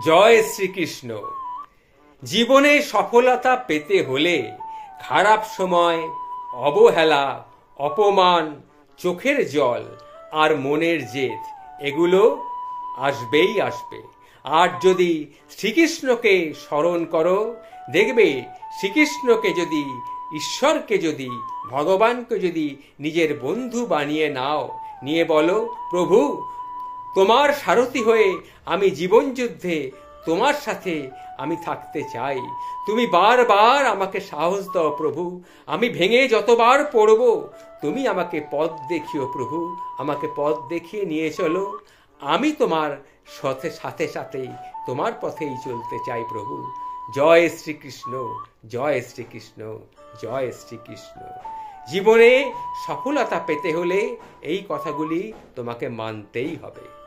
জয় শ্রীকৃষ্ণ। জীবনে সফলতা পেতে হলে খারাপ সময়, অবহেলা, অপমান, চোখের জল আর মনের জেদ এগুলো আসবেই আসবে। আর যদি শ্রীকৃষ্ণকে স্মরণ করো, দেখবে শ্রীকৃষ্ণকে যদি, ঈশ্বরকে যদি, ভগবানকে যদি নিজের বন্ধু বানিয়ে নাও, নিয়ে বলো, প্রভু তোমার সারথি হয়ে আমি জীবন যুদ্ধে তোমার সাথে আমি থাকতে চাই। তুমি বারবার আমাকে সাহস দাও প্রভু, আমি ভেঙে যতবার পড়ব তুমি আমাকে পথ দেখিও প্রভু, আমাকে পথ দেখিয়ে নিয়ে চলো। আমি তোমার সাথে সাথে সাথে তোমার পথেই চলতে চাই প্রভু। জয় শ্রীকৃষ্ণ, জয় শ্রীকৃষ্ণ, জয় শ্রীকৃষ্ণ। জীবনে সফলতা পেতে হলে এই কথাগুলি তোমাকে মানতেই হবে।